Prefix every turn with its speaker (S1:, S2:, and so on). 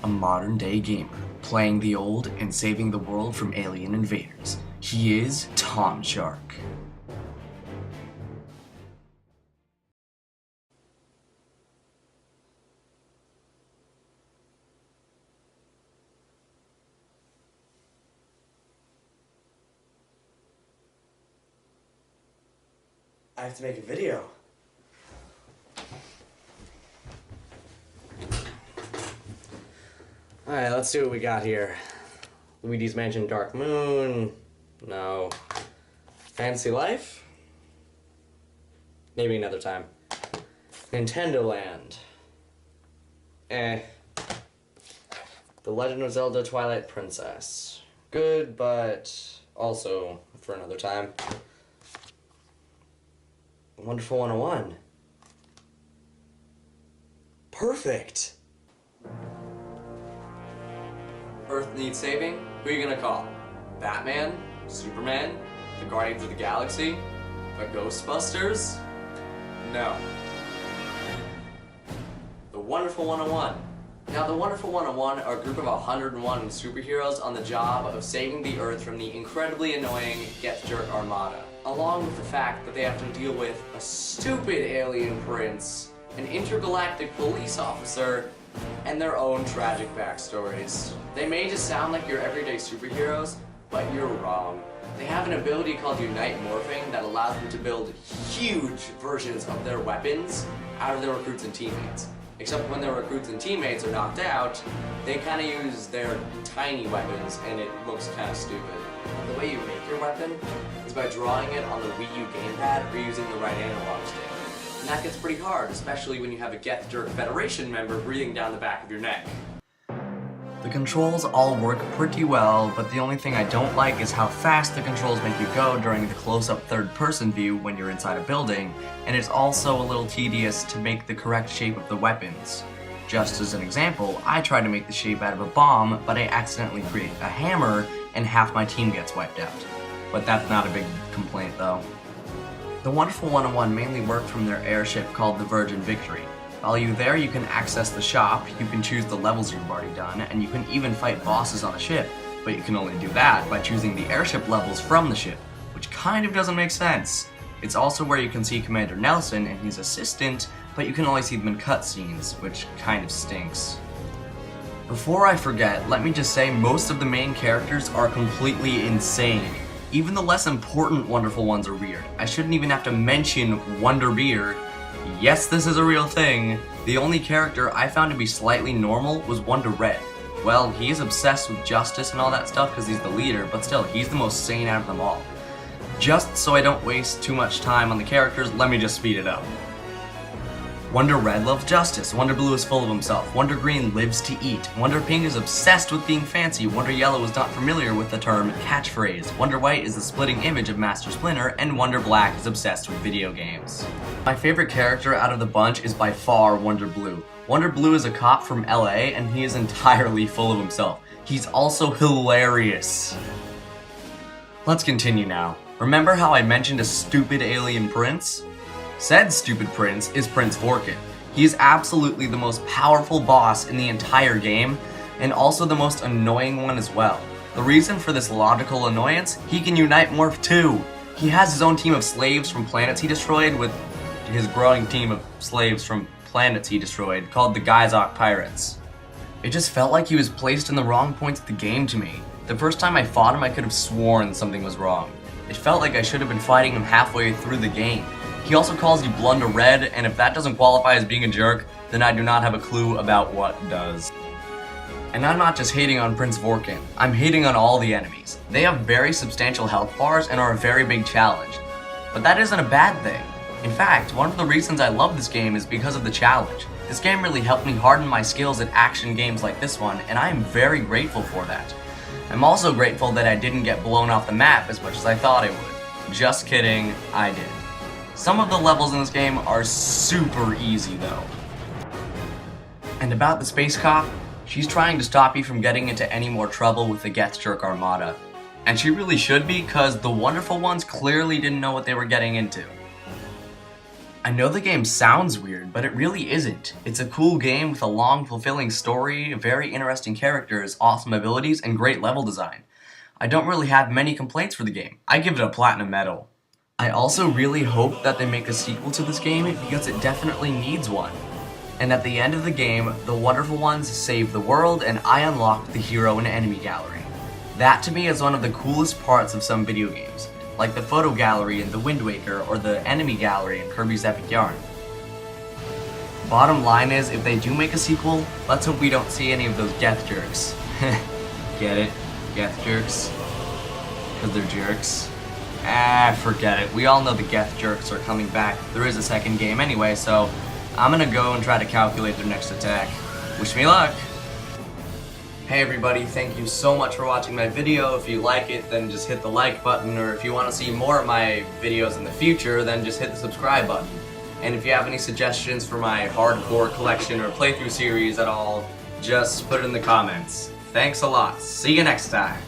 S1: a modern-day gamer, playing the old and saving the world from alien invaders. He is Tom Shark.
S2: I have to make a video. Alright, let's see what we got here. Luigi's Mansion Dark Moon. No. Fantasy Life? Maybe another time. Nintendo Land. The Legend of Zelda Twilight Princess. Good, but also for another time. Wonderful 101. Perfect! Earth needs saving? Who are you gonna call? Batman? Superman? The Guardians of the Galaxy? The Ghostbusters? No. The Wonderful 101. Now, the Wonderful 101 are a group of 101 superheroes on the job of saving the Earth from the incredibly annoying Get Jerk Armada, along with the fact that they have to deal with a stupid alien prince, an intergalactic police officer, and their own tragic backstories. They may just sound like your everyday superheroes, but you're wrong. They have an ability called Unite Morphing that allows them to build huge versions of their weapons out of their recruits and teammates. Except when their recruits and teammates are knocked out, they kind of use their tiny weapons and it looks kind of stupid. The way you make your weapon is by drawing it on the Wii U gamepad or using the right analog stick. And that gets pretty hard, especially when you have a Get Jerk Federation member breathing down the back of your neck.
S1: The controls all work pretty well, but the only thing I don't like is how fast the controls make you go during the close-up third-person view when you're inside a building, and it's also a little tedious to make the correct shape of the weapons. Just as an example, I tried to make the shape out of a bomb, but I accidentally create a hammer, and half my team gets wiped out. But that's not a big complaint though. The Wonderful 101 mainly work from their airship called the Virgin Victory. While you're there, you can access the shop, you can choose the levels you've already done, and you can even fight bosses on a ship, but you can only do that by choosing the airship levels from the ship, which kind of doesn't make sense. It's also where you can see Commander Nelson and his assistant, but you can only see them in cutscenes, which kind of stinks. Before I forget, let me just say most of the main characters are completely insane. Even the less important wonderful ones are weird. I shouldn't even have to mention Wonder Beer. Yes, this is a real thing. The only character I found to be slightly normal was Wonder Red. Well, he is obsessed with justice and all that stuff because he's the leader, but still, he's the most sane out of them all. Just so I don't waste too much time on the characters, let me just speed it up. Wonder Red loves justice, Wonder Blue is full of himself, Wonder Green lives to eat, Wonder Pink is obsessed with being fancy, Wonder Yellow is not familiar with the term catchphrase, Wonder White is the splitting image of Master Splinter, and Wonder Black is obsessed with video games. My favorite character out of the bunch is by far Wonder Blue. Wonder Blue is a cop from LA and he is entirely full of himself. He's also hilarious. Let's continue now. Remember how I mentioned a stupid alien prince? Said stupid prince is Prince Vorkin. He is absolutely the most powerful boss in the entire game, and also the most annoying one as well. The reason for this logical annoyance, he can unite morph too. He has his own team of slaves from planets he destroyed with his growing team of slaves from planets he destroyed, called the Gyzok Pirates. It just felt like he was placed in the wrong points of the game to me. The first time I fought him, I could have sworn something was wrong. It felt like I should have been fighting him halfway through the game. He also calls you Blunder Red, and if that doesn't qualify as being a jerk, then I do not have a clue about what does. And I'm not just hating on Prince Vorkin, I'm hating on all the enemies. They have very substantial health bars and are a very big challenge. But that isn't a bad thing. In fact, one of the reasons I love this game is because of the challenge. This game really helped me harden my skills at action games like this one, and I am very grateful for that. I'm also grateful that I didn't get blown off the map as much as I thought I would. Just kidding, I did. Some of the levels in this game are super easy though. And about the Space Cop, she's trying to stop you from getting into any more trouble with the Get Jerk Armada. And she really should be, cause the wonderful ones clearly didn't know what they were getting into. I know the game sounds weird, but it really isn't. It's a cool game with a long, fulfilling story, very interesting characters, awesome abilities, and great level design. I don't really have many complaints for the game. I give it a platinum medal. I also really hope that they make a sequel to this game because it definitely needs one. And at the end of the game, the Wonderful Ones save the world and I unlock the hero and enemy gallery. That to me is one of the coolest parts of some video games, like the photo gallery in The Wind Waker or the enemy gallery in Kirby's Epic Yarn. Bottom line is, if they do make a sequel, let's hope we don't see any of those Geth jerks. Get it? Geth jerks? Because they're jerks? Forget it. We all know the Geth jerks are coming back. There is a second game anyway, so I'm gonna go and try to calculate their next attack. Wish me luck! Hey everybody, thank you so much for watching my video. If you like it, then just hit the like button, or if you want to see more of my videos in the future, then just hit the subscribe button. And if you have any suggestions for my hardcore collection or playthrough series at all, just put it in the comments. Thanks a lot. See you next time.